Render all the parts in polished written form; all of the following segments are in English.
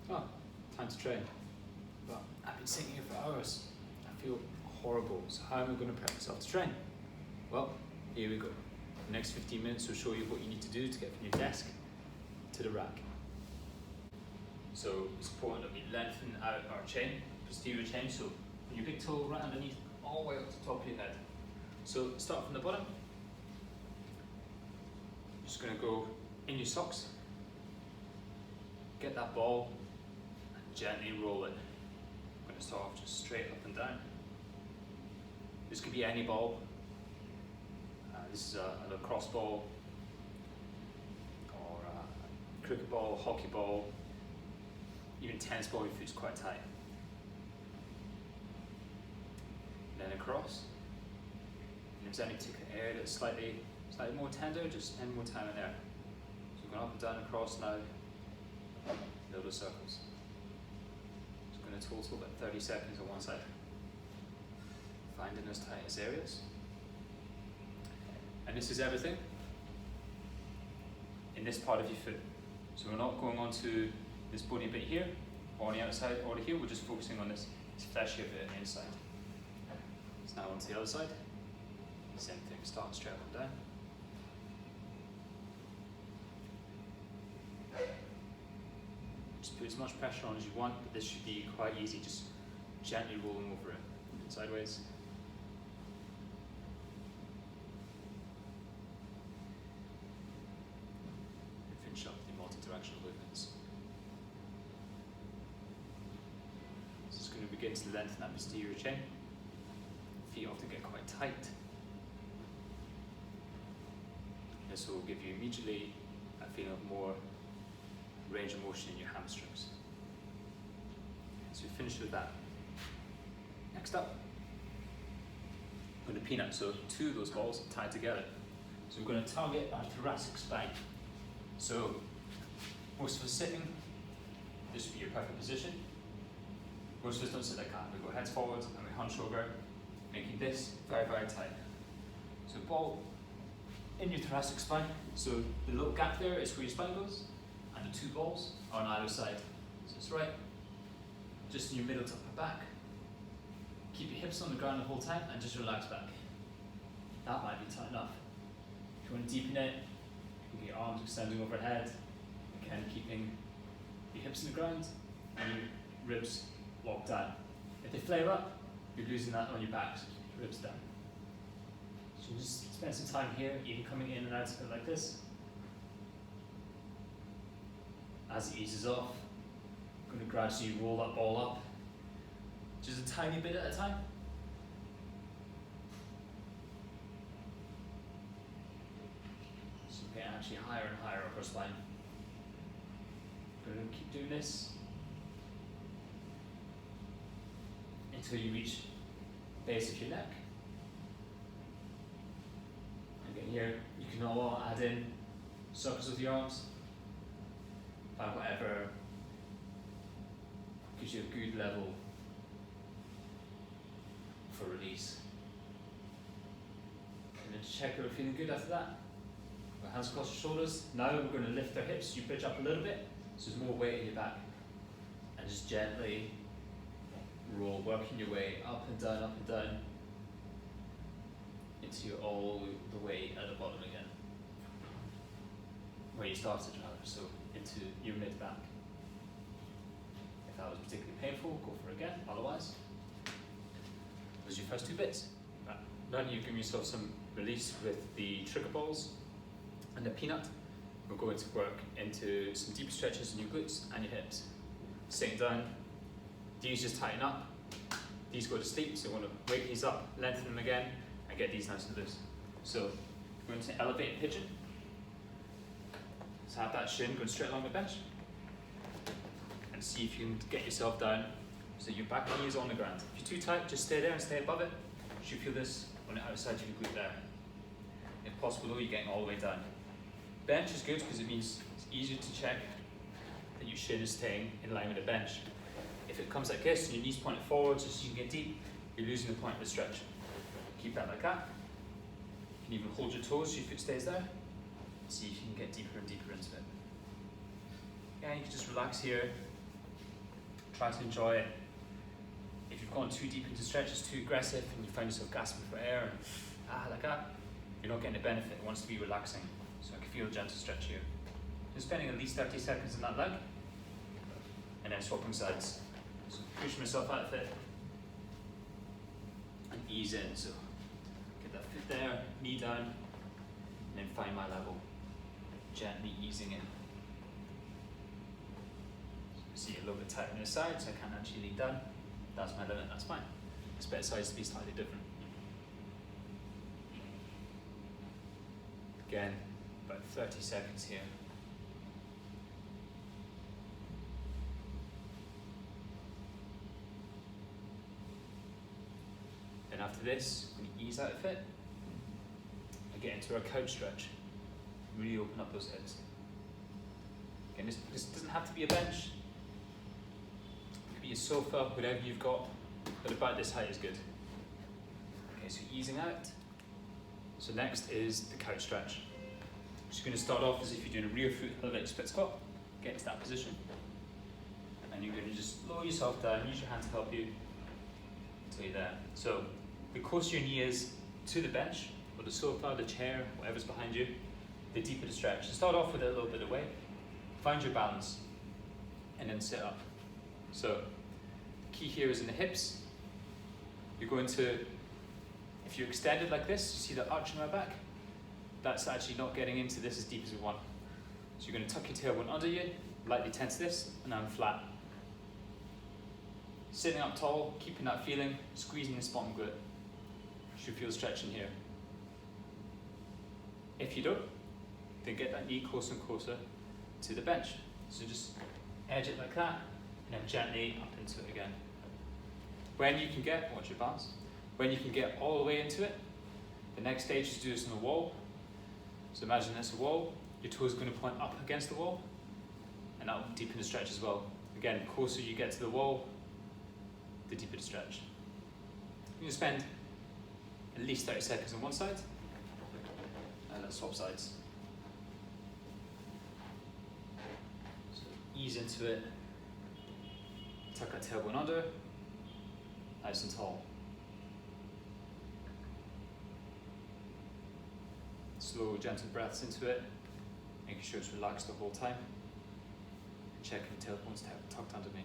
Oh, time to train. But I've been sitting here for hours. I feel horrible. So how am I going to prep myself to train? Well, here we go. The next 15 minutes will show you what you need to do to get from your desk to the rack. So it's important that we lengthen out our chain, posterior chain, so from your big toe right underneath, all the way up to the top of your head. So start from the bottom. Just going to go in your socks, get that ball, and gently roll it. I'm going to start off just straight up and down. This could be any ball. This is a lacrosse ball, or a cricket ball, hockey ball, even tennis ball if it's quite tight. Then across. And if there's any particular area that's slightly more tender, just spend more time in there. So going up and down across now, little circles. It's going to total about 30 seconds on one side. Finding those tightest areas. And this is everything in this part of your foot. So we're not going on to this bony bit here, or on the outside, or here, we're just focusing on this fleshy bit inside. So now onto the other side. Same thing, start straight up and down. Just put as much pressure on as you want, but this should be quite easy, just gently rolling over it, sideways. And finish up the multi-directional movements. This is going to begin to lengthen that posterior chain. Feet often get quite tight. This will give you immediately a feeling of more range of motion in your hamstrings. So we finish with that. Next up, we're going to peanut. So two of those balls tied together. So we're going to target our thoracic spine. So most of us sitting, this would be your perfect position. Most of us don't sit like that. We go heads forward and we hunch over, making this very, very tight. So ball in your thoracic spine. So the little gap there is where your spine goes, and the two balls are on either side. So it's right, just in your middle to upper back. Keep your hips on the ground the whole time and just relax back. That might be tight enough. If you want to deepen it, you can get your arms extending overhead, again keeping your hips in the ground and your ribs locked down. If they flare up, you're losing that on your back, so keep your ribs down. So just spend some time here, even coming in and out of it like this. As it eases off, I'm going to gradually roll that ball up, just a tiny bit at a time. So we're getting actually higher and higher up our spine. Going to keep doing this until you reach the base of your neck. Again here, you can all add in circles with your arms, by whatever gives you a good level for release. And then check that we're feeling good after that. Our hands across your shoulders. Now we're going to lift our hips, you pitch up a little bit, so there's more weight in your back. And just gently roll, working your way up and down, into all the way at the bottom again. Where you started rather, so into your mid-back. If that was particularly painful, go for it again, otherwise. Those are your first two bits. Now you've given yourself some release with the trigger balls and the peanut. We're going to work into some deep stretches in your glutes and your hips. Sitting down, these just tighten up, these go to sleep, so we want to wake these up, lengthen them again, and get these nice and loose. So we're going to elevate pigeon. So have that shin going straight along the bench, and see if you can get yourself down so your back knee is on the ground. If you're too tight, just stay there and stay above it. You should feel this on the outside of your glute there. If possible though, you're getting all the way down. Bench is good because it means it's easier to check that your shin is staying in line with the bench. If it comes like this and your knees pointed forward just so you can get deep, you're losing the point of the stretch. Keep that like that. You can even hold your toes so your foot stays there. See if you can get deeper and deeper into it. Yeah, you can just relax here, try to enjoy it. If you've gone too deep into stretches, too aggressive, and you find yourself gasping for air and like that, you're not getting the benefit. It wants to be relaxing. So I can feel a gentle stretch here. Just spending at least 30 seconds on that leg, and then swapping sides. So push myself out of it and ease in. So get that foot there, knee down, and then find my level. Gently easing in. So see a little bit tight on the side, so I can't actually lean down. That's my limit, that's fine. Expect size to be slightly different. Again, about 30 seconds here. Then after this, I'm going to ease out of it and get into our couch stretch. Really open up those hips. Again, this doesn't have to be a bench. It could be a sofa, whatever you've got, but about this height is good. Okay, so easing out. So next is the couch stretch. Just going to start off as if you're doing a rear foot elevated split squat. Get into that position. And you're going to just lower yourself down, use your hand to help you until you're there. So the closer your knee is to the bench, or the sofa, the chair, whatever's behind you, the deeper the stretch. So start off with a little bit of weight, find your balance, and then sit up. So the key here is in the hips. You're going to, if you're extended like this, you see the arch in my back? That's actually not getting into this as deep as we want. So you're going to tuck your tailbone under you, lightly tense this, and I'm flat. Sitting up tall, keeping that feeling, squeezing the bottom glute. You should feel stretching here. If you don't, then get that knee closer and closer to the bench. So just edge it like that, and then gently up into it again. When you can get, watch your balance, when you can get all the way into it, the next stage is to do this on the wall. So imagine there's a wall, your toes are going to point up against the wall, and that will deepen the stretch as well. Again, the closer you get to the wall, the deeper the stretch. You're going to spend at least 30 seconds on one side, and let's swap sides. So ease into it, tuck that tailbone under, nice and tall. Slow, gentle breaths into it, making sure it's relaxed the whole time. Checking the tailbone's tucked under me.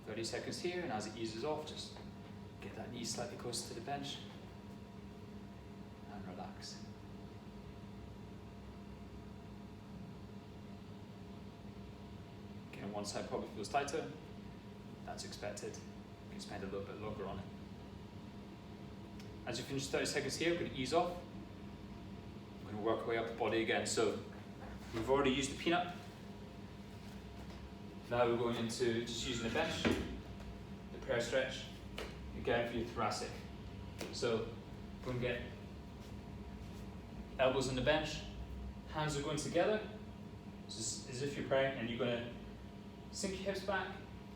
30 seconds here, and as it eases off, just get that knee slightly closer to the bench and relax. Again, one side probably feels tighter. That's expected. You can spend a little bit longer on it. As you finish 30 seconds here, we're going to ease off. We're going to work our way up the body again. So we've already used the peanut. Now we're going into just using the bench, the prayer stretch, again for your thoracic. So we're going to get elbows on the bench, hands are going together, just as if you're praying, and you're going to sink your hips back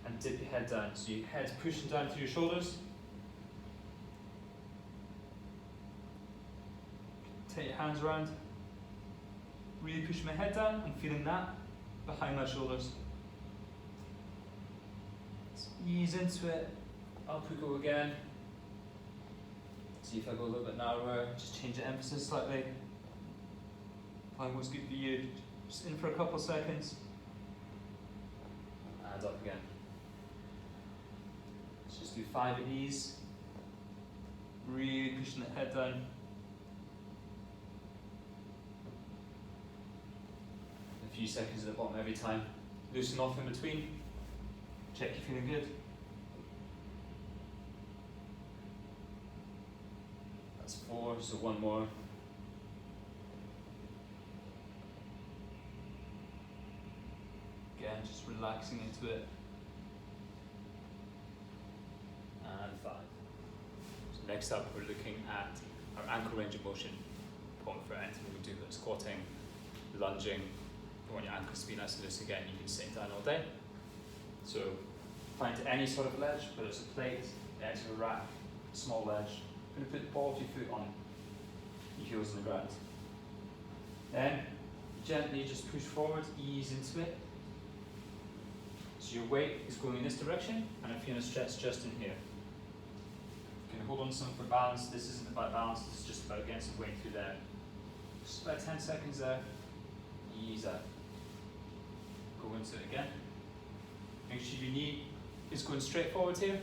and dip your head down. So your head's pushing down through your shoulders. Take your hands around, really pushing my head down and feeling that behind my shoulders. Let's ease into it, up we go again. See if I go a little bit narrower, just change the emphasis slightly. Find what's good for you. Just in for a couple seconds. And up again. Let's just do 5 at ease. Really pushing the head down. A few seconds at the bottom every time. Loosen off in between. Check you're feeling good. That's 4, so one more. Again, just relaxing into it. And 5. So next up, we're looking at our ankle range of motion. Important for anything we do, but squatting, lunging. You want your ankles to be nice and loose again, you can sit down all day. So find any sort of ledge, whether it's a plate, the edge of a rack, small ledge. You're going to put the ball of your foot on your heels on the ground. Then gently just push forward, ease into it. So your weight is going in this direction, and I'm feeling a stretch just in here. You can hold on to something for balance. This isn't about balance, this is just about getting some weight through there. Just about 10 seconds there. Ease out. Go into it again. Make sure your knee is going straight forward here.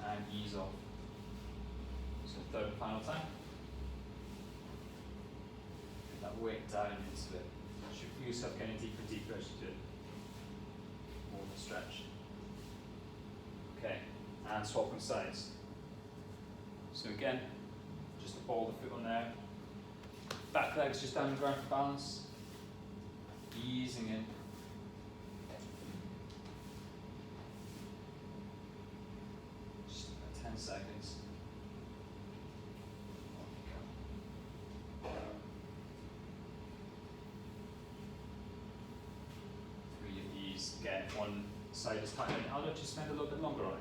And ease off. So third and final time. Get that weight down into it. You should feel yourself getting deeper and deeper as you do it. More of a stretch. Okay, and swapping sides. So again, just the ball of the foot on there. Back legs just down the ground for balance. Easing in. Just about 10 seconds. Through your knees. Again, if one side is tighter than the other, just spend a little bit longer on it.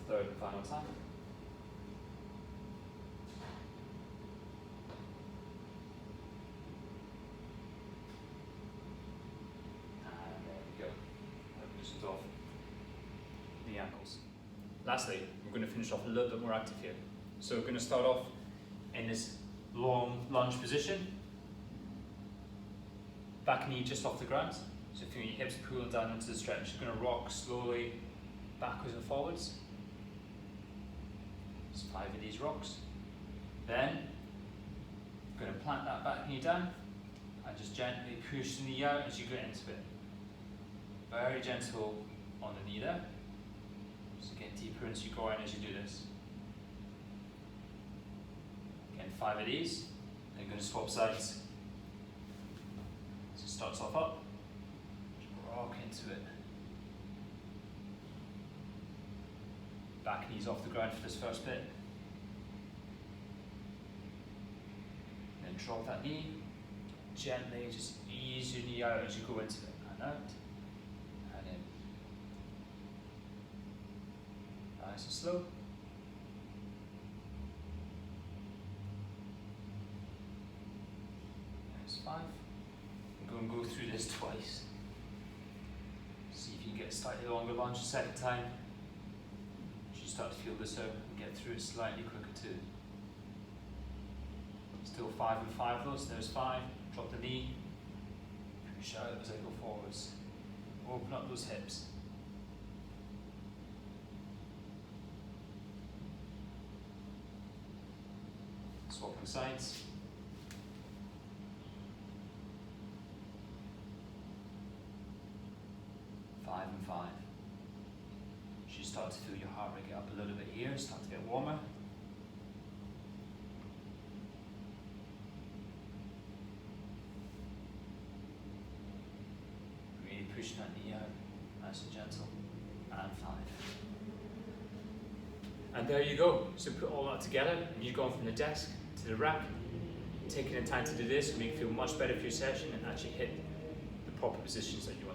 Third and final time. And there we go. That loosens off the ankles. Lastly, we're going to finish off a little bit more active here. So we're going to start off in this long lunge position. Back knee just off the ground. So feeling your hips pulling down into the stretch. You're going to rock slowly backwards and forwards. 5 of these rocks. Then, I'm going to plant that back knee down and just gently push the knee out as you get into it. Very gentle on the knee there. So get deeper as you go in as you do this. Again, 5 of these. Then you're going to swap sides. So it starts off up, just rock into it. Back knees off the ground for this first bit. Then drop that knee. Gently just ease your knee out as you go into it. And out. And in. Nice and slow. There's 5. I'm going to go through this twice. See if you can get a slightly longer lunge a second time. Start to feel this out and get through it slightly quicker too. Still 5 and 5 though, so there's 5. Drop the knee, push out as I go forwards. Open up those hips. Swapping sides. Five and 5. Start to feel your heart rate get up a little bit here, start to get warmer. Really pushing that knee out, nice and gentle. And 5. And there you go. So put all that together, and you've gone from the desk to the rack, taking the time to do this will make you feel much better for your session and actually hit the proper positions that you